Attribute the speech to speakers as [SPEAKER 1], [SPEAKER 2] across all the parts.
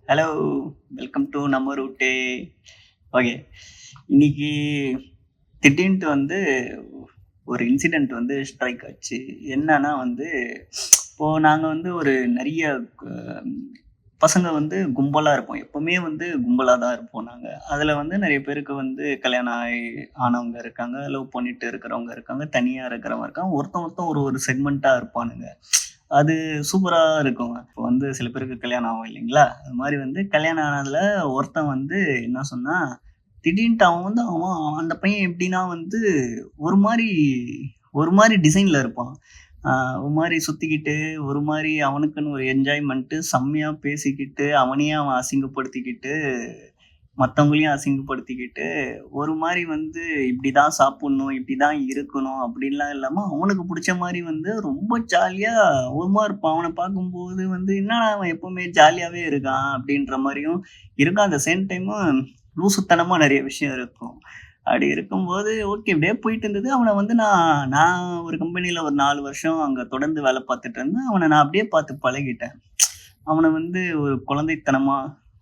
[SPEAKER 1] Hello! Welcome to நம்ம ரூட்டே. Okay. இன்னைக்கு திடீர்ன்ட்டு ஒரு இன்சிடென்ட் ஸ்ட்ரைக் ஆச்சு. என்னன்னா இப்போ நாங்க ஒரு நெறைய க பசங்க கும்பலா இருப்போம். எப்பவுமே கும்பலா தான் இருப்போம் நாங்க. அதுல நெறைய பேருக்கு கல்யாணம் ஆனவங்க இருக்காங்க. லவ் பண்ணிட்டு இருக்கிறவங்க இருக்காங்க. தனியா இருக்கிறவங்க இருக்காங்க. ஒருத்தன் ஒருத்தன் ஒரு ஒரு செக்மென்ட்டா இருப்பானுங்க. அது சூப்பரா இருக்குங்க. இப்போ சில பேருக்கு கல்யாணம் ஆகும் இல்லைங்களா? அது மாரி கல்யாணம் ஆனதுல ஒருத்தன் என்ன சொன்னான், திடீர்ன்ட்டு அவன் அவன் அந்த பையன் எப்படின்னா ஒரு மாரி ஒரு மாரி டிசைன்ல இருப்பான். ஆ ஒரு மாரி சுத்திக்கிட்டு, ஒரு மாரி அவனுக்குன்னு ஒரு என்ஜாய்மென்ட்டு செம்மையா பேசிக்கிட்டு, அவனையே அவன் அசிங்கப்படுத்திக்கிட்டு, மத்தவங்களையும் அசிங்கப்படுத்திக்கிட்டு, ஒரு மாரி இப்படிதான் சாப்புட்ணும், இப்படிதான் இருக்கணும் அப்படின்லாம் இல்லாம, அவனுக்கு புடிச்ச மாரி ரொம்ப ஜாலியா ஒரு மாரி இருப்பான். அவன பார்க்கும்போது என்னடா அவன் எப்பவுமே ஜாலியாவே இருக்கான் அப்படின்ற மாரியும் இருக்கும். அட் த சேம் டைமு லூசுத்தனமா நெறைய விஷயம் இருக்கும். அப்படி இருக்கும்போது ஓகே இப்படியே போயிட்டு இருந்தது. அவன நான் நான் ஒரு கம்பெனில ஒரு 4 வருஷம் அங்க தொடர்ந்து வேலை பார்த்துட்டு இருந்தேன். அவன நான் அப்படியே பார்த்து பழகிட்டேன். அவன ஒரு குழந்தைத்தனமா,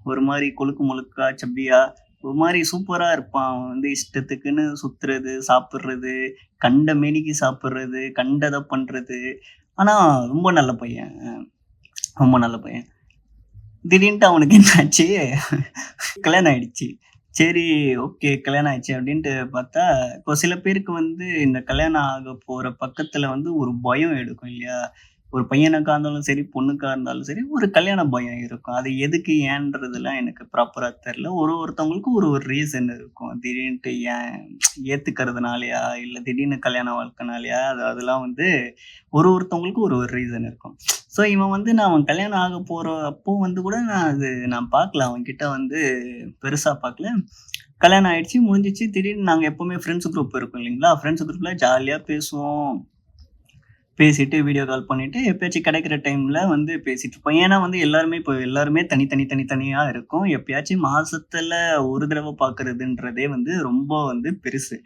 [SPEAKER 1] ஒரு மாரி கொழுக்கு மொழுக்கா, சப்பியா, ஒரு மாரி சூப்பரா இருப்பான். அவன் இஷ்டத்துக்குன்னு சுத்துறது, சாப்பிடுறது, கண்ட மேனிக்கு சாப்பிடுறது, கண்டத பண்றது. ஆனா ரொம்ப நல்ல பையன். ரொம்ப நல்ல பையன். திடீர்ன்ட்டு அவனுக்கு என்ன ஆச்சு, கல்யாணம் ஆயிடுச்சு. சரி, ஓகே கல்யாணம் ஆயிடுச்சு அப்டின்ட்டு பார்த்தா, இப்போ சில பேருக்கு இந்த கல்யாணம் ஆக போற பக்கத்துல ஒரு பயம் எடுக்கும் இல்லையா? ஒரு பையனுக்கா இருந்தாலும் சரி, பொண்ணுக்கா இருந்தாலும் சரி, ஒரு கல்யாண பயம் இருக்கும். அது எதுக்கு, ஏன்றதுலாம் எனக்கு ப்ராப்பரா தெரியல. ஒருத்தவங்களுக்கும் ஒரு ஒரு ரீசன் இருக்கும். திடீர்ன்ட்டு ஏன் ஏத்துக்கிறதுனாலயா, இல்ல திடீர்னு கல்யாண வாழ்க்கைனாலயா, அதெல்லாம் ஒருத்தவங்களுக்கும் ஒரு ஒரு ரீசன் இருக்கும். ஸோ இவன் நான் அவன் கல்யாணம் ஆக போற அப்போ கூட நான் பார்க்கல. அவன்கிட்ட பெருசா பார்க்கல. கல்யாணம் ஆயிடுச்சு, முடிஞ்சிச்சு. திடீர்னு நாங்க எப்பவுமே ஃப்ரெண்ட்ஸ் குரூப் இருக்கும் இல்லைங்களா? ஃப்ரெண்ட்ஸ் குரூப்ல ஜாலியா பேசுவோம். பேசிட்டு வீடியோ கால் பண்ணிட்டு எப்பயாச்சும் கிடைக்கிற டைம்ல பேசிட்டு இருப்போம். ஏன்னா எல்லாருமே இப்போ எல்லாருமே தனித்தனியா இருக்கோம். எப்பயாச்சும் மாசத்துல ஒரு தடவ பார்க்கறதுன்றதே ரொம்ப பெருசு.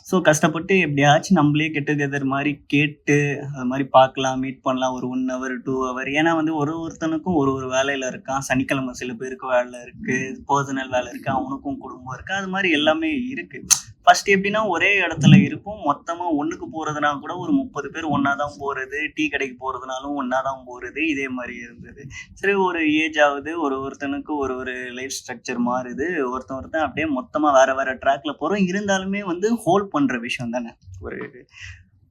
[SPEAKER 1] ஸோ கஷ்டப்பட்டு எப்படியாச்சும் நம்மளே கெட் டுகெதர் மாரி கேட்டு, அது மாரி பார்க்கலாம், மீட் பண்ணலாம். ஒரு 1 ஹவர், 2 ஹவர். ஏன்னா ஒருத்தனுக்கும் ஒரு ஒரு வேலையில இருக்கான். சனிக்கிழமை சில பேருக்கு வேலை இருக்கு. பெர்சனல் வேலை இருக்கு. அவனுக்கும் குடும்பம் இருக்கு. அது மாரி எல்லாமே இருக்கு. ஃபர்ஸ்ட் எப்படின்னா ஒரே இடத்துல இருப்போம். மொத்தமா ஒண்ணுக்கு போறதுனா கூட ஒரு 30 பேர் ஒண்ணா தான் போறது. டீ கடைக்கு போறதுனாலும் ஒண்ணா தான் போறது. இதே மாரி இருந்தது. சரி ஒரு ஏஜ் ஆகுது. ஒருத்தனுக்கு ஒரு ஒரு லைஃப் ஸ்ட்ரக்சர் மாறுது. ஒருத்தன் அப்படியே மொத்தமா வேற வேற ட்ராக்ல போறோம். இருந்தாலுமே ஹோல்ட் பண்ற விஷயம் தானே. ஒரு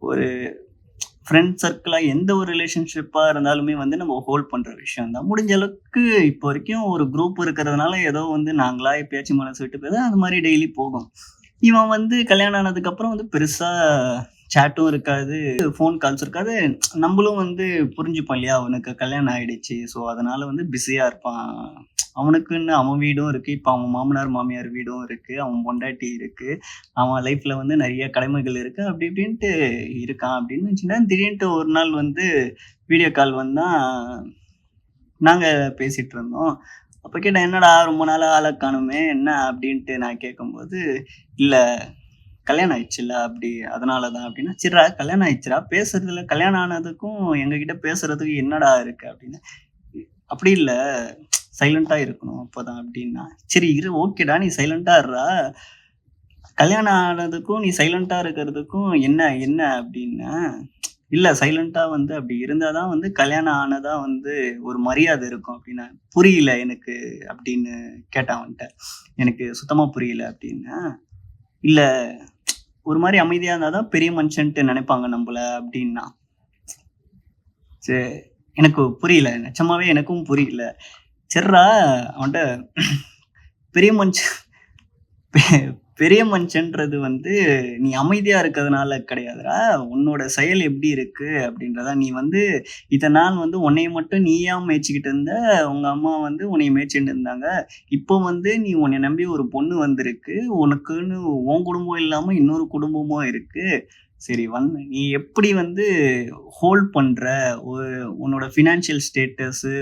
[SPEAKER 1] ஒரு ஃப்ரெண்ட் சர்க்கிளா எந்த ஒரு ரிலேஷன்ஷிப்பா இருந்தாலுமே நம்ம ஹோல்ட் பண்ற விஷயம் தான். முடிஞ்ச அளவுக்கு இப்போ வரைக்கும் ஒரு குரூப் இருக்கிறதுனால ஏதோ நாங்களா எப்பயாச்சும் மனசு விட்டு போகுது. அது மாரி டெய்லி போகும். இவன் கல்யாணம் ஆனதுக்கப்புறம் பெருசா சேட்டும் இருக்காது, ஃபோன் கால்ஸ் இருக்காது. நம்பளும் புரிஞ்சுப்போம் இல்லையா? அவனுக்கு கல்யாணம் ஆயிடுச்சு. ஸோ, அதனால பிஸியா இருப்பான். அவனுக்குன்னு அவன் வீடும் இருக்கு. இப்ப அவன் மாமனார், மாமியார் வீடும் இருக்கு. அவன் பொண்டாட்டி இருக்கு. அவன் லைஃப்ல நெறைய கடமைகள் இருக்கு. அப்படி இப்படின்ட்டு இருக்கான் அப்படின்னு வச்சுக்கோங்களேன். திடீர்ன்ட்டு ஒரு நாள் வீடியோ கால் வந்தான். நாங்க பேசிட்டு இருந்தோம். அப்ப கேட்டேன், "என்னடா ரொம்ப நாளா ஆள காணோமே, என்ன?" அப்படின்ட்டு நான் கேட்கும்போது, "இல்ல கல்யாணம் ஆயிடுச்சுல்ல அப்படி அதனால தான்" அப்படின்னா, "சரிடா கல்யாணம் ஆயிடுச்சுடா, பேசுறதுல கல்யாணம் ஆனதுக்கும் எங்ககிட்ட பேசுறதுக்கும் என்னடா இருக்கு?" அப்படின்னு. "அப்படி இல்ல, சைலன்ட்டா இருக்கணும் அப்பதான்" அப்படின்னா. "சரி இரு, ஓகேடா நீ சைலன்ட்டா இருடா. கல்யாணம் ஆனதுக்கும் நீ சைலன்ட்டா இருக்கிறதுக்கும் என்ன என்ன?" அப்படின்னேன். "இல்ல சைலன்ட்டா அப்படி இருந்தா தான் கல்யாணம் ஆனதா ஒரு மரியாதை இருக்கும்" அப்படின்னேன். "புரியல எனக்கு" அப்படின்னு கேட்டேன் அவன்ட்ட. "எனக்கு சுத்தமா புரியல" அப்படின்னேன். "இல்ல ஒரு மாரி அமைதியா இருந்தா தான் பெரிய மனுஷன்ட்டு நெனைப்பாங்க நம்பள" அப்படின்னா. சே எனக்கு புரியல. நிஜமாவே எனக்கும் புரியல. சரிடா அவன்ட்ட பெரிய மனுஷன் பெ பெரிய மனுஷன்றது நீ அமைதியா இருக்கிறதுனால கிடையாதுடா. உன்னோட செயல் எப்படி இருக்கு அப்படின்றத நீ இத்தன நாள் உன்னைய மட்டும் நீயா மேய்ச்சுக்கிட்டு இருந்த. உங்க அம்மா உன்னைய மேய்ச்சுட்டு இருந்தாங்க. இப்போ நீ உன்னைய நம்பி ஒரு பொண்ணு வந்திருக்கு. உனக்குன்னு உன் குடும்பம் இல்லாம இன்னொரு குடும்பமும் இருக்கு. சரி நீ எப்படி ஹோல்ட் பண்ற? ஒரு உன்னோட ஃபினான்ஷியல் ஸ்டேட்டஸு,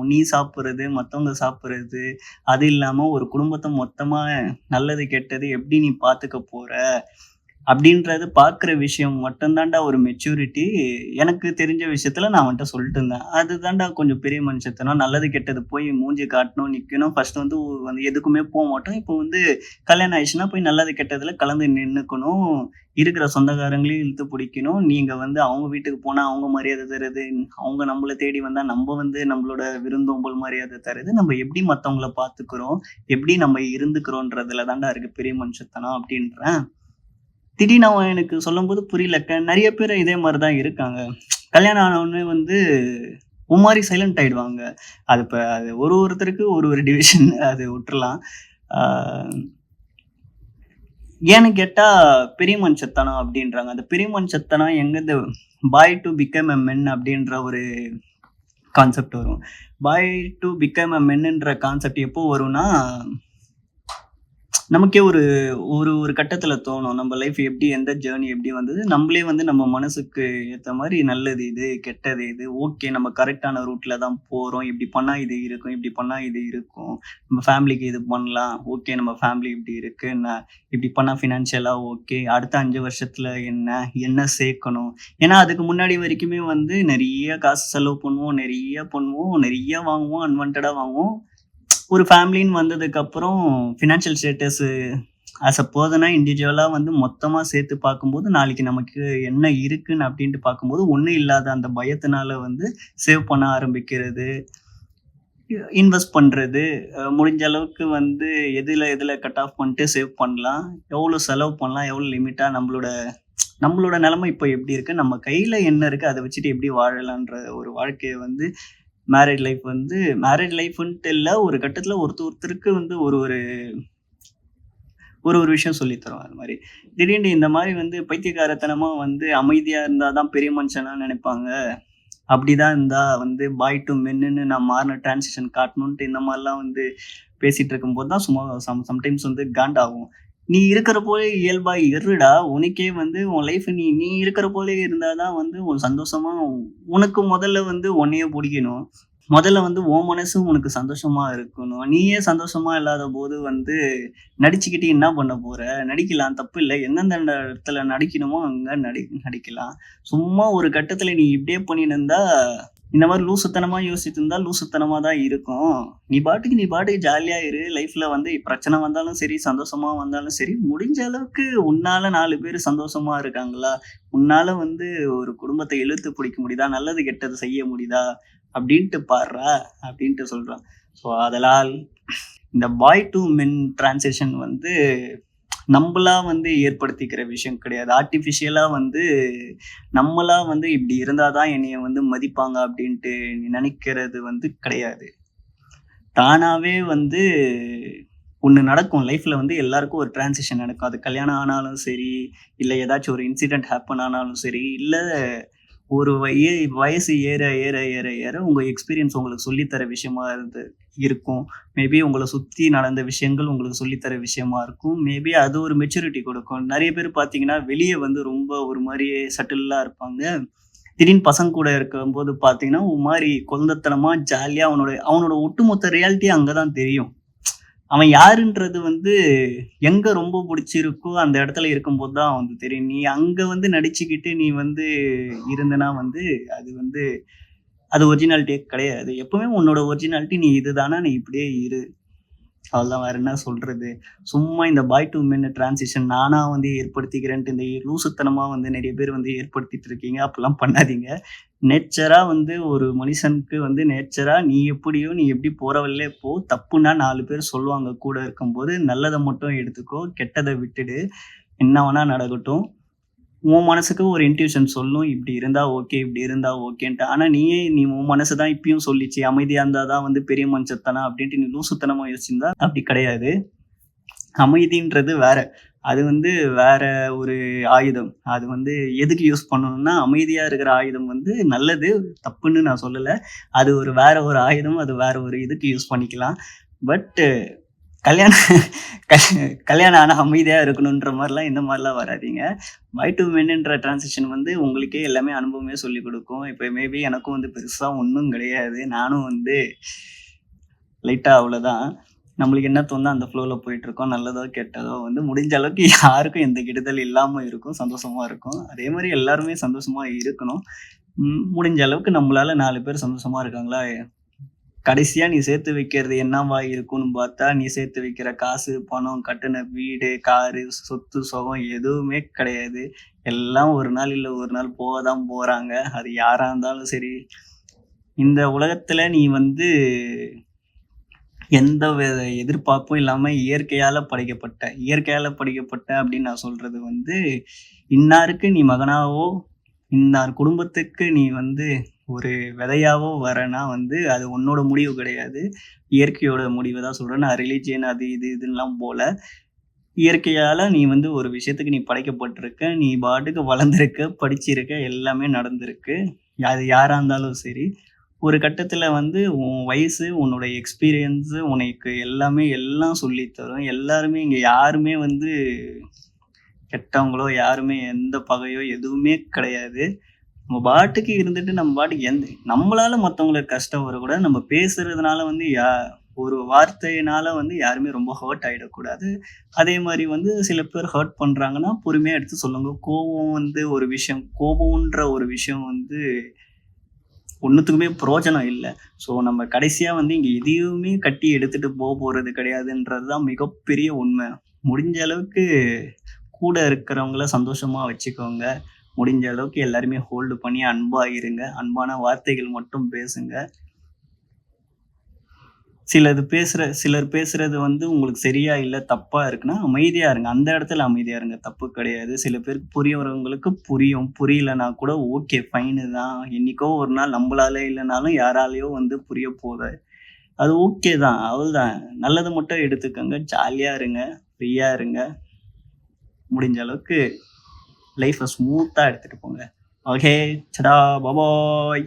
[SPEAKER 1] நீ சாப்பிடுறது, மத்தவங்க சாப்பிடுறது, அது இல்லாம ஒரு குடும்பத்த மொத்தமா நல்லது, கெட்டது எப்படி நீ பார்த்துக்க போற? அப்படின்றது பார்க்குற விஷயம் மட்டும் தான்டா ஒரு மெச்சூரிட்டி. எனக்கு தெரிஞ்ச விஷயத்துல நான் அவன்ட்ட சொல்லிட்டு இருந்தேன். அதுதான்டா கொஞ்சம் பெரிய மனுஷத்தனம். நல்லது கெட்டது போய் மூஞ்சி காட்டணும், நிக்கணும். ஃபர்ஸ்ட் வந்து எதுக்குமே போமாட்டோம். இப்போ வந்து கல்யாணம் ஆயிடுச்சுன்னா போய் நல்லது கெட்டதுல கலந்து நின்னுக்கணும். இருக்கிற சொந்தக்காரங்களையும் இழுத்து பிடிக்கணும். நீங்க வந்து அவங்க வீட்டுக்கு போனா அவங்க மரியாதை தர்றது, அவங்க நம்மள தேடி வந்தா நம்ம வந்து நம்மளோட விருந்தோம்பல் மரியாதை தர்றது, நம்ம எப்படி மத்தவங்கள பார்த்துக்கிறோம், எப்படி நம்ம இருந்துக்கிறோன்றதுல தான்டா இருக்கு பெரிய மனுஷத்தனம் அப்படின்றேன். திடீர்னு அவன் எனக்கு சொல்லும்போது புரியல. நெறைய பேரு இதே மாரி தான் இருக்காங்க. கல்யாணம் ஆன உடனே வந்து ஒரு மாரி சைலன்ட் ஆயிடுவாங்க. அது ஒருத்தருக்கு ஒரு டிவிஷன் அது விட்டுறலாம். ஆ ஏன்னு கேட்டா பெரிய மனுஷத்தனம் அப்டின்றாங்க. அந்த பெரிய மனுஷத்தனம் எங்கருந்து பாய் டூ பிகம் எ மென் அப்டின்ற ஒரு கான்செப்ட் வரும். பாய் டூ பிகம் எ மென்ன்ற கான்செப்ட் எப்போ வரும்னா நமக்கே ஒரு ஒரு ஒரு கட்டத்துல தோணும். நம்ம லைஃப் எப்படி எந்த ஜர்னி எப்படி வந்தது. நம்மளே வந்து நம்ம மனசுக்கு ஏத்த மாரி நல்லது இது, கெட்டது இது, ஓகே நம்ம கரெக்ட்டான ரூட்ல தான் போறோம். இப்படி பண்ணா இது இருக்கும், இப்படி பண்ணா இது இருக்கும். நம்ம ஃபேமிலிக்கு இது பண்ணலாம். ஓகே நம்ம ஃபேமிலி இப்படி இருக்கு. இப்படி பண்ணா ஃபினான்ஷியலா ஓகே. அடுத்த 5 வருஷத்துல என்ன? என்ன சேர்க்கணும்? ஏன்னா அதுக்கு முன்னாடி வரைக்குமே வந்து நெறைய காசு செலவு பண்ணுவோம். நெறைய பண்ணுவோம். நெறைய வாங்குவோம். அன்வான்டடா வாங்குவோம். ஒரு ஃபேமிலின்னு வந்ததுக்கப்புறம் ஃபினான்ஷியல் ஸ்டேட்டஸ் ஆஸ் அ பெர்சனா இண்டிவிஜுவலா வந்து மொத்தமா சேர்த்து பார்க்கும்போது, நாளைக்கு நமக்கு என்ன இருக்குன்னு அப்டின்ட்டு பார்க்கும்போது, ஒண்ணும் இல்லாத அந்த பயத்தினால வந்து சேவ் பண்ண ஆரம்பிக்கிறது, இன்வெஸ்ட் பண்றது, முடிஞ்ச அளவுக்கு வந்து எதுல எதுல கட் ஆஃப் பண்ணிட்டு சேவ் பண்ணலாம், எவ்வளோ செலவு பண்ணலாம், எவ்வளோ லிமிட்டா நம்மளோட நம்மளோட நிலைமை இப்ப எப்படி இருக்கு, நம்ம கையில என்ன இருக்கு, அத வச்சுட்டு எப்படி வாழலான்ற ஒரு வாழ்க்கைய வந்து மேரேஜ் லைஃப்ன்ட்டு இல்ல. ஒரு கட்டத்துல ஒருத்தருக்கு வந்து ஒரு ஒரு ஒரு ஒரு விஷயம் சொல்லி தரும் அது மாரி. திடீர்னு இந்த மாரி வந்து பைத்தியக்காரத்தனமா வந்து அமைதியா இருந்தா தான் பெரிய மனுஷனா நெனைப்பாங்க. அப்படிதான் இருந்தா வந்து பாய் டூ மென்னுன்னு நான் மாறுன டிரான்சிஷன் காட்டணுன்ட்டு இந்த மாரிலாம் வந்து பேசிட்டு இருக்கும்போது தான் சும்மா சம்டைம்ஸ் வந்து காண்டாகும். நீ இருக்கிற போலே இயல்பா இருடா! உனக்கே வந்து உன் லைஃப் நீ நீ இருக்கிற போலே இருந்தா தான் வந்து உன் சந்தோஷமா உனக்கு முதல்ல வந்து உன்னையே புடிக்கணும். முதல்ல வந்து உன் மனசு உனக்கு சந்தோஷமா இருக்கணும். நீயே சந்தோஷமா இல்லாதபோது வந்து நடிச்சுக்கிட்டு என்ன பண்ண போற? நடிக்கலாம் தப்பில்ல. எந்தெந்த இடத்துல நடிக்கணுமோ அங்க நடிக்கலாம். சும்மா ஒரு கட்டத்துல நீ இப்படியே பண்ணின்னு இருந்தா, இந்த மாரி லூசுத்தனமா யோசிச்சுட்டு இருந்தா லூசுத்தனமா தான் இருக்கும். நீ பாட்டுக்கு ஜாலியா இரு. லைஃப்ல வந்து பிரச்சனை வந்தாலும் சரி, சந்தோஷமா வந்தாலும் சரி, முடிஞ்ச அளவுக்கு உன்னால 4 பேரு சந்தோஷமா இருக்காங்களா? உன்னால வந்து ஒரு குடும்பத்த இழுத்து பிடிக்க முடியுதா? நல்லது கெட்டது செய்ய முடியுதா? அப்படின்ட்டு பார்றா! அப்படின்ட்டு சொல்றான். ஸோ அதனால் இந்த பாய் டூ மென் டிரான்சிஷன் வந்து நம்பளா வந்து ஏற்படுத்திக்கிற விஷயம் கிடையாது. ஆர்டிஃபிஷியலா வந்து நம்மளா வந்து இப்படி இருந்தா தான் என்னைய வந்து மதிப்பாங்க அப்படின்ட்டு நினைக்கிறது வந்து கிடையாது. தானாவே வந்து ஒண்ணு நடக்கும். லைஃப்ல வந்து எல்லாருக்கும் ஒரு டிரான்சிஷன் நடக்கும். அது கல்யாணம் ஆனாலும் சரி, இல்ல ஏதாச்சும் ஒரு இன்சிடென்ட் ஹேப்பன் ஆனாலும் சரி, இல்ல ஒரு வயசு ஏற உங்க எக்ஸ்பீரியன்ஸ் உங்களுக்கு சொல்லி தர விஷயமா இருக்கும். மேபி உங்கள சுத்தி நடந்த விஷயங்கள் உங்களுக்கு சொல்லி தர விஷயமா இருக்கும். மேபி அது ஒரு மெச்சூரிட்டி குடுக்கும். நெறைய பேர் பார்த்தீங்கன்னா, வெளிய வந்து ரொம்ப ஒரு மாரி சட்டிலா இருப்பாங்க. திடீர்னு பசங்க கூட இருக்கும்போது பார்த்தீங்கன்னா, ஒரு மாரி குழந்தத்தனமா ஜாலியா அவனோட அவனோட ஒட்டுமொத்த ரியாலிட்டியே அங்க தான் தெரியும். அவன் யாருன்றது வந்து எங்க ரொம்ப புடிச்சிருக்கோ, அந்த இடத்துல இருக்கும்போது தான் வந்து தெரியும். நீ அங்க வந்து நடிச்சுக்கிட்டு நீ வந்து இருந்தனா வந்து, அது வந்து அது ஒரிஜினாலிட்டியே கிடையாது. எப்பவுமே உன்னோட ஒரிஜினாலிட்டி நீ இதுதானா, நீ இப்படியே இரு. அவ்வளதான் வேற என்ன சொல்றது? சும்மா இந்த பாய் டூ மென் டிரான்சிஷன் நானா வந்து ஏற்படுத்திக்கிறேன்ட்டு இந்த லூசுத்தனமா வந்து நெறைய பேர் வந்து ஏற்படுத்திட்டு இருக்கீங்க. அப்படிலாம் பண்ணாதீங்க. நேச்சரா வந்து ஒரு மனுஷனுக்கு வந்து நேச்சரா நீ எப்படியோ, நீ எப்படி போற வழியிலே போ. தப்புன்னா 4 பேர் சொல்லுவாங்க கூட இருக்கும்போது. நல்லத மட்டும் எடுத்துக்கோ. கெட்டத விட்டுடு. என்ன வேணா நடக்கட்டும். உன் மனசுக்கு ஒரு இன்ட்யூஷன் சொல்லும். இப்படி இருந்தா ஓகே, இப்படி இருந்தா ஓகேன்ட்டு. ஆனா நீ உன் மனசு தான் இப்பயும் சொல்லிச்சு. அமைதியா இருந்தா தான் வந்து பெரிய மனுஷத்தனம் அப்படின்ட்டு நீ லூசுத்தனமா யோசிச்சிருந்தா, அப்படி கிடையாது. அமைதின்றது வேற. அது வந்து வேற ஒரு ஆயுதம். அது வந்து எதுக்கு யூஸ் பண்ணணும்னா, அமைதியா இருக்கிற ஆயுதம் வந்து நல்லது, தப்புன்னு நான் சொல்லல. அது வேற ஒரு ஆயுதம். அது வேற ஒரு இதுக்கு யூஸ் பண்ணிக்கலாம். பட் கல்யாணம் கல்யாணம் ஆனா அமைதியா இருக்கணுன்ற மாரிலாம் இந்த மாரிலாம் வராதீங்க. பாய் டூ மென்ன்ற டிரான்சிஷன் வந்து உங்களுக்கே எல்லாமே அனுபவமே சொல்லிக் குடுக்கும். இப்ப மேபி எனக்கும் வந்து பெருசா ஒண்ணும் கிடையாது. நானும் வந்து லைட்டா அவ்வளோதான். நம்மளுக்கு என்ன தோணுதோ அந்த ஃப்ளோல போயிட்டுருக்கோம். நல்லதோ, கெட்டதோ வந்து முடிஞ்ச அளவுக்கு யாருக்கும் எந்த கெடுதல் இல்லாம இருக்கும். சந்தோஷமா இருக்கும். அதே மாரி எல்லாருமே சந்தோஷமா இருக்கணும். முடிஞ்ச அளவுக்கு நம்மளால 4 பேர் சந்தோஷமா இருக்காங்களா? கடைசியா நீ சேர்த்து வைக்கிறது என்னவா இருக்கும்னு பார்த்தா, நீ சேர்த்து வைக்கிற காசு, பணம், கட்டுன வீடு, காரு, சொத்து, சுகம் எதுவுமே கிடையாது. எல்லாம் ஒரு நாள் இல்ல ஒரு நாள் போக தான் போறாங்க. அது யாரா இருந்தாலும் சரி. இந்த உலகத்துல நீ வந்து எந்த வித எதிர்பார்ப்பும் இல்லாம இயற்கையால படைக்கப்பட்ட. இயற்கையால படைக்கப்பட்ட அப்படின்னு நான் சொல்றது வந்து, இன்னாருக்கு நீ மகனாவோ, இன்னார் குடும்பத்துக்கு நீ வந்து ஒரு விதையாவோ வரேன்னா வந்து, அது உன்னோட முடிவு கிடையாது. இயற்கையோட முடிவ தான் சொல்றேன். நான் ரிலிஜியன் அது இது இதுன்னுலாம் போல. இயற்கையால நீ வந்து ஒரு விஷயத்துக்கு நீ படைக்கப்பட்டிருக்க. நீ பாட்டுக்கு வளர்ந்திருக்க, படிச்சிருக்க, எல்லாமே நடந்திருக்கு. அது யாரா இருந்தாலும் சரி. ஒரு கட்டத்துல வந்து உன் வயசு, உன்னோட எக்ஸ்பீரியன்ஸு உனக்கு எல்லாமே எல்லாம் சொல்லி தரும். எல்லாருமே இங்க யாருமே வந்து கெட்டவங்களோ, யாருமே எந்த பகையோ எதுவுமே கிடையாது. நம்ம பாட்டுக்கு இருந்துட்டு நம்ம பாட்டுக்கு நம்மளால மத்தவங்களுக்கு கஷ்டம் வரக்கூடாது. நம்ம பேசுறதுனால வந்து ஒரு வார்த்தையினால வந்து யாருமே ரொம்ப ஹர்ட் ஆயிடக்கூடாது. அதே மாரி வந்து சில பேர் ஹர்ட் பண்றாங்கன்னா, பொறுமையா எடுத்து சொல்லுங்க. கோவம் வந்து ஒரு விஷயம் கோபம்ன்ற ஒரு விஷயம் வந்து ஒண்ணுத்துக்குமே புரோஜனம் இல்ல. ஸோ நம்ம கடைசியா வந்து இங்க எதையுமே கட்டி எடுத்துட்டு போறது கிடையாதுன்றது தான் மிகப்பெரிய உண்மை. முடிஞ்ச அளவுக்கு கூட இருக்கிறவங்கள சந்தோஷமா வச்சுக்கோங்க. முடிஞ்ச அளவுக்கு எல்லாருமே ஹோல்டு பண்ணி அன்பா இருங்க. அன்பான வார்த்தைகள் மட்டும் பேசுங்க. சிலர் பேசுறது வந்து உங்களுக்கு சரியா இல்ல, தப்பா இருக்குன்னா அமைதியா இருங்க. அந்த இடத்துல அமைதியா இருங்க. தப்பு கிடையாது. சில பேருக்கு புரியவங்களுக்கு புரியும். புரியலன்னா கூட ஓகே ஃபைனு தான். என்னைக்கோ ஒரு நாள் நம்பளால இல்லனாலும் யாராலயோ வந்து புரிய போது. அது ஓகே தான். அவ்வளதான். நல்லத மட்டும் எடுத்துக்கங்க. ஜாலியா இருங்க. ஃப்ரீயா இருங்க. முடிஞ்ச அளவுக்கு லைஃப்ப ஸ்மூத்தா எடுத்துட்டு போங்க. ஓகே. டடா! பாய் பாய்.